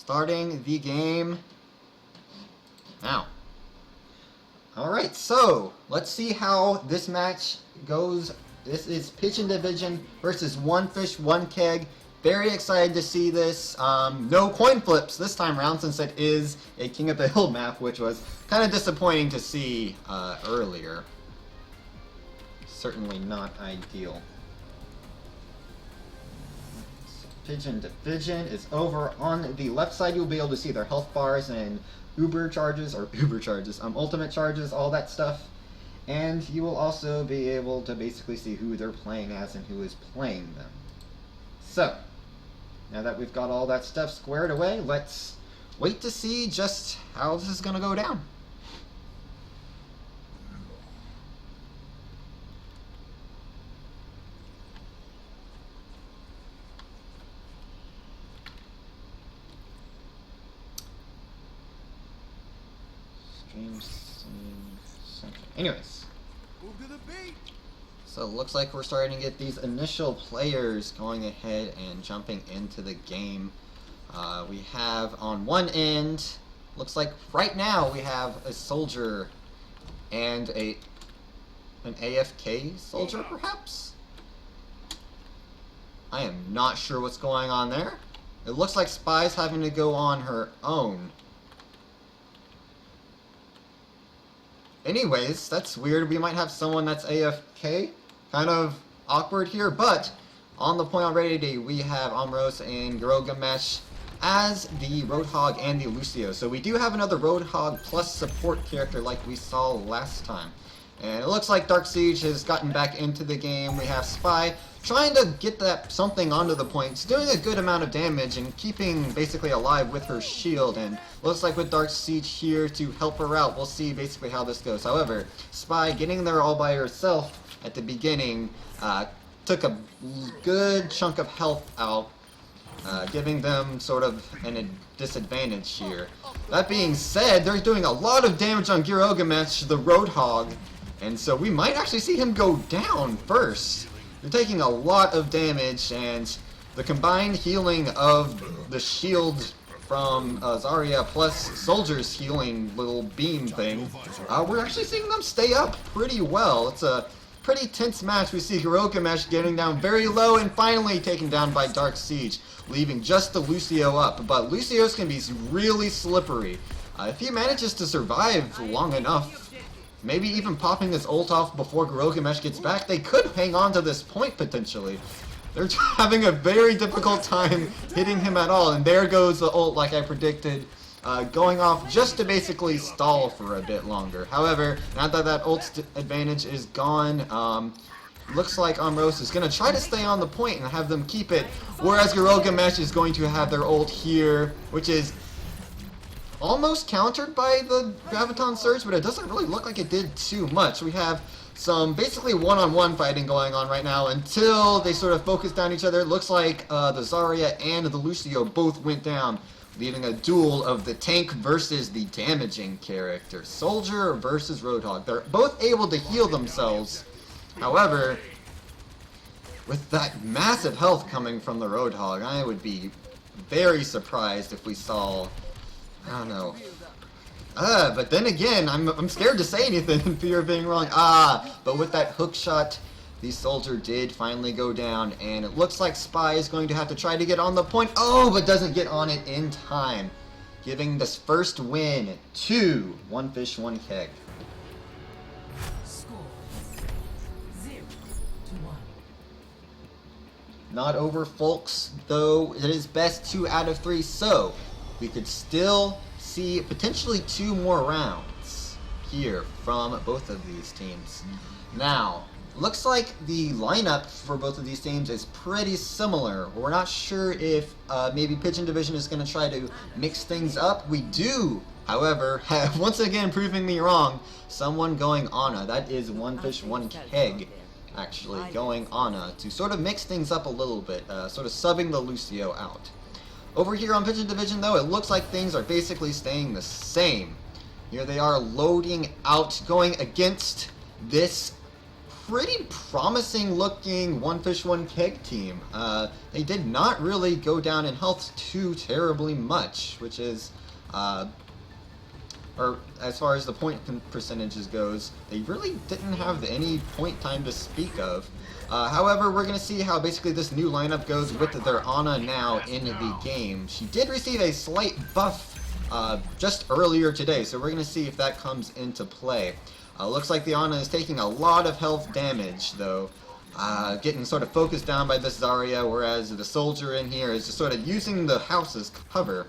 Starting the game now. Alright, so let's see how this match goes. This is Pigeon Division versus One Fish, One Keg. Very excited to see this. No coin flips this time around since it is a King of the Hill map, which was kind of disappointing to see earlier. Certainly not ideal. Pigeon Division is over on the left side. You'll be able to see their health bars and ultimate charges, all that stuff. And you will also be able to basically see who they're playing as and who is playing them. So, now that we've got all that stuff squared away, let's wait to see just how this is going to go down. Anyways, so it looks like we're starting to get these initial players going ahead and jumping into the game. We have on one end, looks like right now we have a soldier and an AFK soldier perhaps? I am not sure what's going on there. It looks like Spy's having to go on her own. Anyways, that's weird. We might have someone that's AFK. Kind of awkward here, but on the point already, we have Amros and Girogamesh as the Roadhog and the Lucio. So we do have another Roadhog plus support character like we saw last time. And it looks like Dark Siege has gotten back into the game. We have Spy trying to get that something onto the points, doing a good amount of damage and keeping basically alive with her shield. And looks like with Dark Siege here to help her out, we'll see basically how this goes. However, Spy getting there all by herself at the beginning took a good chunk of health out, giving them sort of a disadvantage here. That being said, they're doing a lot of damage on Girogamesh, the Roadhog, and so we might actually see him go down first. They're taking a lot of damage, and the combined healing of the shield from Zarya plus Soldier's healing little beam thing, we're actually seeing them stay up pretty well. It's a pretty tense match. We see Girogamesh getting down very low and finally taken down by Dark Siege, leaving just the Lucio up. But Lucio's can be really slippery. If he manages to survive long enough, maybe even popping his ult off before Girogamesh gets back, they could hang on to this point potentially. They're having a very difficult time hitting him at all, and there goes the ult like I predicted, going off just to basically stall for a bit longer. However, now that that ult's advantage is gone, looks like Amros is going to try to stay on the point and have them keep it, whereas Girogamesh is going to have their ult here, which is almost countered by the Graviton Surge, but it doesn't really look like it did too much. We have some basically one-on-one fighting going on right now until they sort of focus down each other. It looks like the Zarya and the Lucio both went down, leaving a duel of the tank versus the damaging character. Soldier versus Roadhog. They're both able to heal themselves. However, with that massive health coming from the Roadhog, I would be very surprised if we saw, I don't know. But then again, I'm scared to say anything in fear of being wrong. But with that hook shot, the soldier did finally go down, and it looks like Spy is going to have to try to get on the point. Oh, but doesn't get on it in time, giving this first win to One Fish, One Keg. Score 0-1. Not over, folks, though it is best 2 out of 3, so we could still see potentially 2 more rounds here from both of these teams. Now, looks like the lineup for both of these teams is pretty similar. We're not sure if maybe Pigeon Division is going to try to mix things up. We do, however, have once again proving me wrong, someone going Ana. That is One Fish, One Keg actually going Ana to sort of mix things up a little bit, sort of subbing the Lucio out. Over here on Pigeon Division, though, it looks like things are basically staying the same. Here they are loading out, going against this pretty promising looking One Fish One Keg team. They did not really go down in health too terribly much, which is, or as far as the point percentages goes, they really didn't have any point time to speak of. However, we're going to see how basically this new lineup goes with their Ana now in the game. She did receive a slight buff just earlier today, so we're going to see if that comes into play. Looks like the Ana is taking a lot of health damage, though, getting sort of focused down by this Zarya, whereas the soldier in here is just sort of using the house as cover.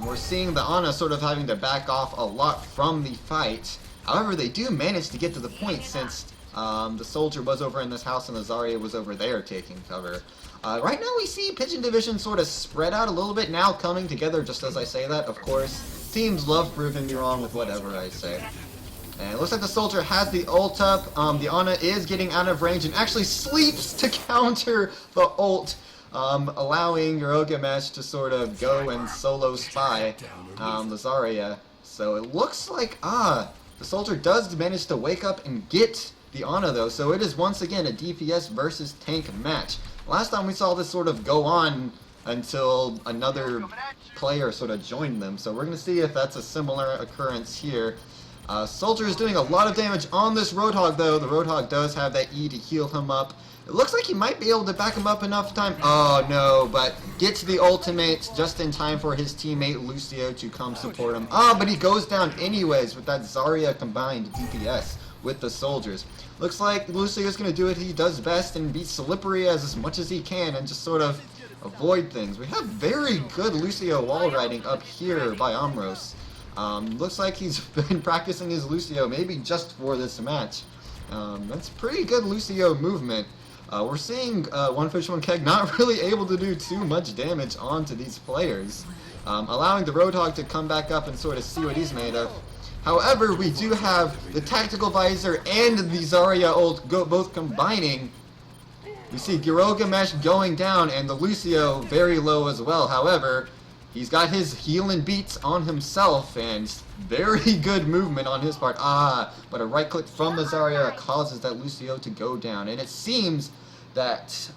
We're seeing the Ana sort of having to back off a lot from the fight. However, they do manage to get to the point since the soldier was over in this house and the Zarya was over there taking cover. Right now we see Pigeon Division sort of spread out a little bit now, coming together just as I say that. Of course, teams love proving me wrong with whatever I say. And it looks like the soldier has the ult up. The Ana is getting out of range and actually sleeps to counter the ult, allowing Girogamesh to sort of go and solo spy the Zarya. So it looks like, the soldier does manage to wake up and get the Ana though, so it is once again a DPS versus tank match. Last time we saw this sort of go on until another player sort of joined them, so we're going to see if that's a similar occurrence here. Soldier is doing a lot of damage on this Roadhog though. The Roadhog does have that E to heal him up. It looks like he might be able to back him up enough time. Oh no, but gets the ultimate just in time for his teammate Lucio to come support him. But he goes down anyways with that Zarya combined DPS with the soldiers. Looks like Lucio's going to do what he does best and be slippery as much as he can and just sort of avoid things. We have very good Lucio wall riding up here by Amros. Looks like he's been practicing his Lucio maybe just for this match. That's pretty good Lucio movement. We're seeing One Fish One Keg not really able to do too much damage onto these players, allowing the Roadhog to come back up and sort of see what he's made of. However, we do have the Tactical Visor and the Zarya ult both combining. We see Girogamesh going down and the Lucio very low as well. However, he's got his healing beats on himself and very good movement on his part. But a right click from the Zarya causes that Lucio to go down. And it seems that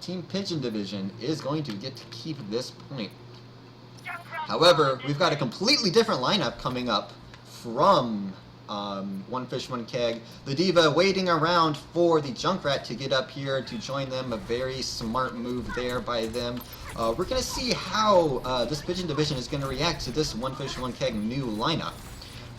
Team Pigeon Division is going to get to keep this point. However, we've got a completely different lineup coming up from One Fish One Keg. The D.Va waiting around for the Junkrat to get up here to join them. A very smart move there by them. We're going to see how this Pigeon Division is going to react to this One Fish One Keg new lineup.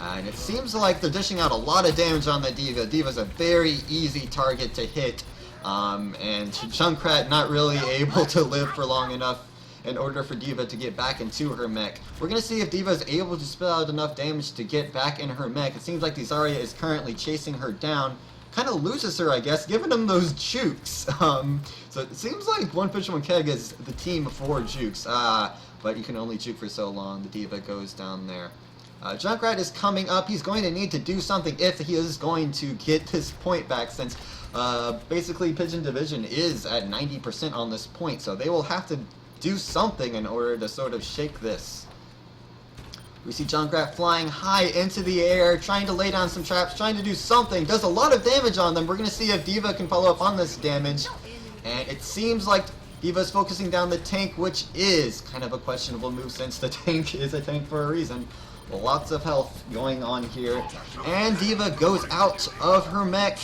And it seems like they're dishing out a lot of damage on the D.Va. D.Va's a very easy target to hit. And Junkrat not really able to live for long enough in order for D.Va to get back into her mech. We're going to see if D.Va is able to spell out enough damage to get back in her mech. It seems like the Zarya is currently chasing her down. Kind of loses her, I guess, giving him those jukes. So it seems like One Fish One Keg is the team for jukes. But you can only juke for so long. The D.Va goes down there. Junkrat is coming up. He's going to need to do something if he is going to get this point back, since basically Pigeon Division is at 90% on this point. So they will have to do something in order to sort of shake this. We see Junkrat flying high into the air, trying to lay down some traps, trying to do something. Does a lot of damage on them. We're going to see if D.Va can follow up on this damage. And it seems like D.Va's focusing down the tank, which is kind of a questionable move since the tank is a tank for a reason. Lots of health going on here. And D.Va goes out of her mech,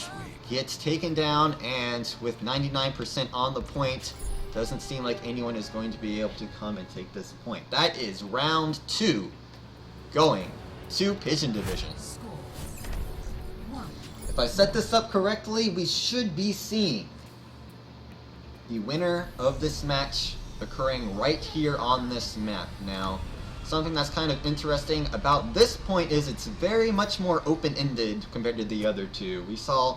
gets taken down, and with 99% on the point, doesn't seem like anyone is going to be able to come and take this point. That is round 2 going to Pigeon Division. If I set this up correctly, we should be seeing the winner of this match occurring right here on this map. Now, something that's kind of interesting about this point is it's very much more open-ended compared to the other two. We saw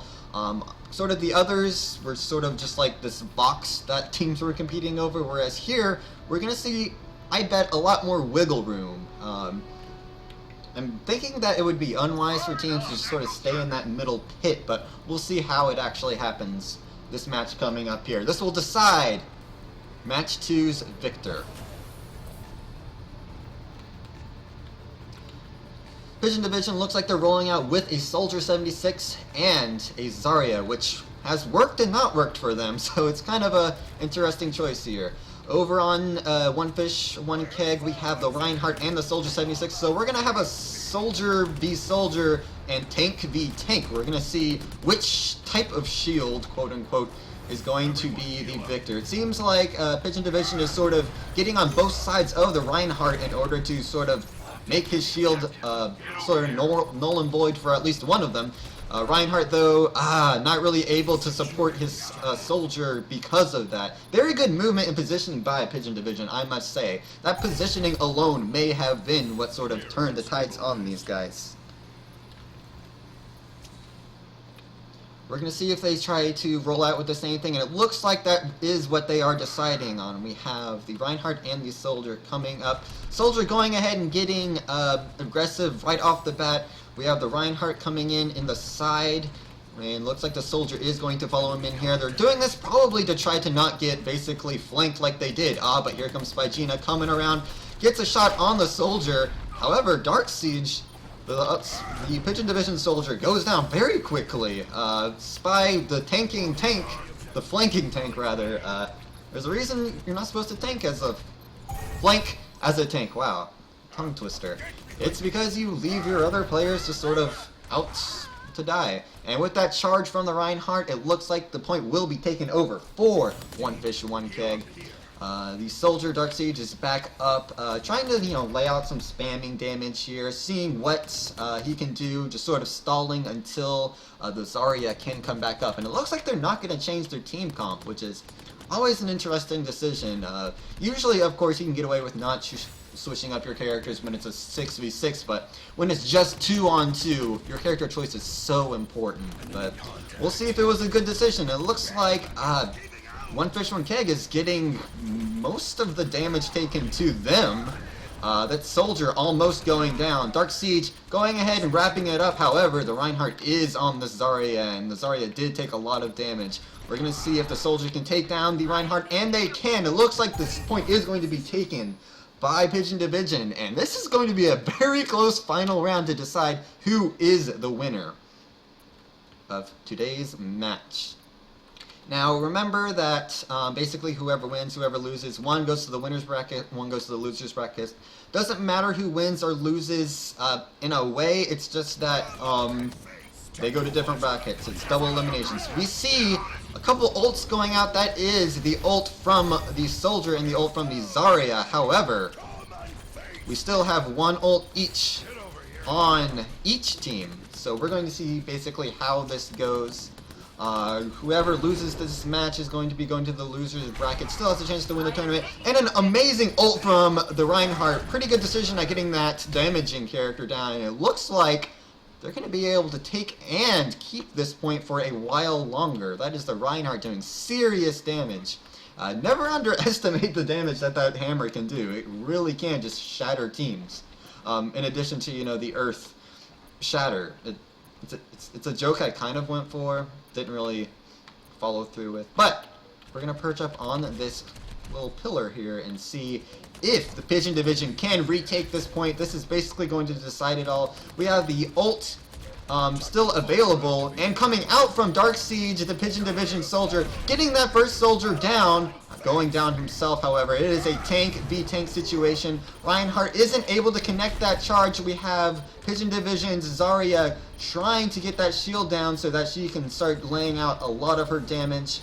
sort of the others were sort of just like this box that teams were competing over, whereas here we're going to see, I bet, a lot more wiggle room. I'm thinking that it would be unwise for teams to just sort of stay in that middle pit, but we'll see how it actually happens this match coming up here. This will decide match 2's victor. Pigeon Division looks like they're rolling out with a Soldier 76 and a Zarya, which has worked and not worked for them, so it's kind of a interesting choice here. Over on One Fish, One Keg, we have the Reinhardt and the Soldier 76, so we're going to have a Soldier v Soldier and Tank v Tank. We're going to see which type of shield, quote-unquote, is going to be the victor. It seems like Pigeon Division is sort of getting on both sides of the Reinhardt in order to sort of make his shield sort of null and void for at least one of them. Reinhardt, though, not really able to support his soldier because of that. Very good movement and positioning by Pigeon Division, I must say. That positioning alone may have been what sort of turned the tides on these guys. We're going to see if they try to roll out with the same thing, and it looks like that is what they are deciding on. We have the Reinhardt and the Soldier coming up. Soldier going ahead and getting aggressive right off the bat. We have the Reinhardt coming in the side, and looks like the Soldier is going to follow him in here. They're doing this probably to try to not get basically flanked like they did. But here comes Pigeon coming around, gets a shot on the Soldier. However, Dark Siege, the Pigeon Division Soldier, goes down very quickly. Spy, the tanking tank, the flanking tank rather. There's a reason you're not supposed to tank as a flank as a tank. Wow, tongue twister. It's because you leave your other players just sort of out to die. And with that charge from the Reinhardt, it looks like the point will be taken over for One Fish, One Keg. The Soldier, Dark Siege, is back up, trying to, lay out some spamming damage here, seeing what he can do, just sort of stalling until the Zarya can come back up. And it looks like they're not going to change their team comp, which is always an interesting decision. Usually, of course, you can get away with not switching up your characters when it's a 6v6, but when it's just 2-on-2, your character choice is so important. But we'll see if it was a good decision. It looks like One Fish, One Keg is getting most of the damage taken to them. That Soldier almost going down. Dark Siege going ahead and wrapping it up. However, the Reinhardt is on the Zarya, and the Zarya did take a lot of damage. We're going to see if the Soldier can take down the Reinhardt, and they can. It looks like this point is going to be taken by Pigeon Division, and this is going to be a very close final round to decide who is the winner of today's match. Now remember that basically whoever wins, whoever loses, one goes to the winner's bracket, one goes to the loser's bracket. Doesn't matter who wins or loses in a way, it's just that they go to different brackets. It's double eliminations. We see a couple ults going out. That is the ult from the Soldier and the ult from the Zarya. However, we still have one ult each on each team. So we're going to see basically how this goes. Whoever loses this match is going to be going to the loser's bracket. Still has a chance to win the tournament. And an amazing ult from the Reinhardt. Pretty good decision at getting that damaging character down. And it looks like they're going to be able to take and keep this point for a while longer. That is the Reinhardt doing serious damage. Never underestimate the damage that that hammer can do. It really can just shatter teams. In addition to, the Earth shatter. It's a joke I kind of went for. Didn't really follow through with. But we're going to perch up on this little pillar here and see if the Pigeon Division can retake this point. This is basically going to decide it all. We have the ult still available, and coming out from Dark Siege, the Pigeon Division Soldier, getting that first Soldier down, going down himself, however. It is a tank v tank situation. Reinhardt isn't able to connect that charge. We have Pigeon Division's Zarya trying to get that shield down so that she can start laying out a lot of her damage.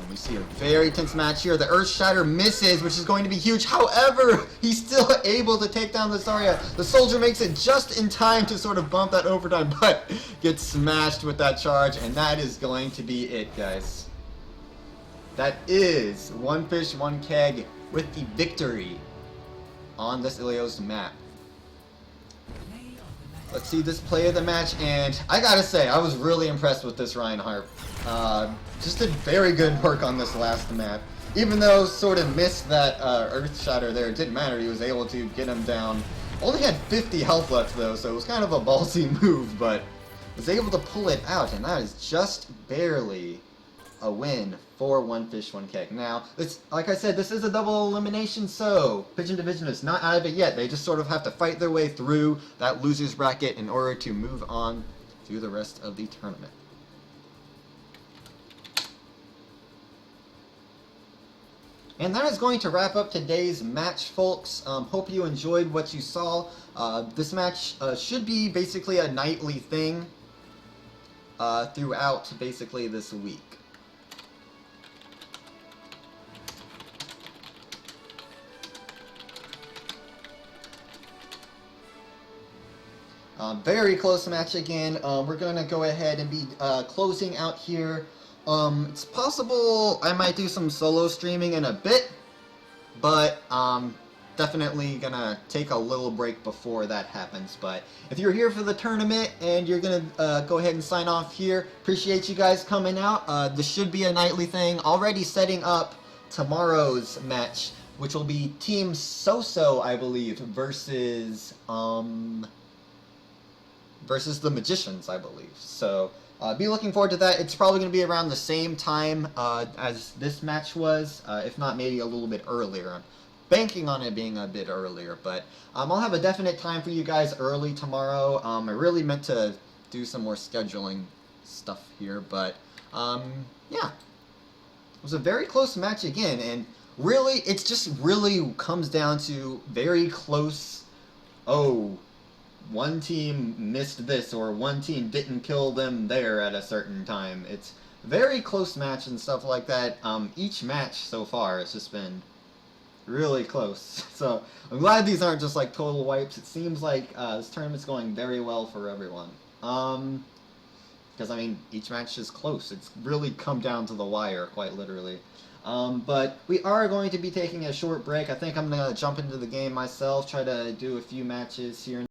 We see a very tense match here. The Earth Shatter misses, which is going to be huge. However, he's still able to take down the Zarya. The Soldier makes it just in time to sort of bump that overtime, but gets smashed with that charge, and that is going to be it, guys. That is One Fish, One Keg with the victory on this Ilios map. Let's see this play of the match, and I gotta say, I was really impressed with this Reinhardt. Just did very good work on this last map. Even though sort of missed that Earth Shatter there, it didn't matter. He was able to get him down. Only had 50 health left though, so it was kind of a ballsy move, but was able to pull it out, and that is just barely a win for One Fish, One Cake. Now, it's like I said, this is a double elimination, so Pigeon Division is not out of it yet. They just sort of have to fight their way through that loser's bracket in order to move on through the rest of the tournament. And that is going to wrap up today's match, folks. Hope you enjoyed what you saw. This match should be basically a nightly thing throughout basically this week. Very close match again. We're going to go ahead and be closing out here. It's possible I might do some solo streaming in a bit, but definitely gonna take a little break before that happens. But if you're here for the tournament and you're gonna go ahead and sign off here, appreciate you guys coming out. This should be a nightly thing. Already setting up tomorrow's match, which will be Team So-So, I believe, versus the Magicians, I believe. So be looking forward to that. It's probably going to be around the same time as this match was, if not maybe a little bit earlier. I'm banking on it being a bit earlier, but I'll have a definite time for you guys early tomorrow. I really meant to do some more scheduling stuff here, but yeah. It was a very close match again, and really, it's just really comes down to very close, one team missed this, or one team didn't kill them there at a certain time. It's a very close match and stuff like that. Each match so far has just been really close. So I'm glad these aren't just like total wipes. It seems like this tournament's going very well for everyone. Because I mean, each match is close. It's really come down to the wire, quite literally. But we are going to be taking a short break. I think I'm going to jump into the game myself, try to do a few matches here.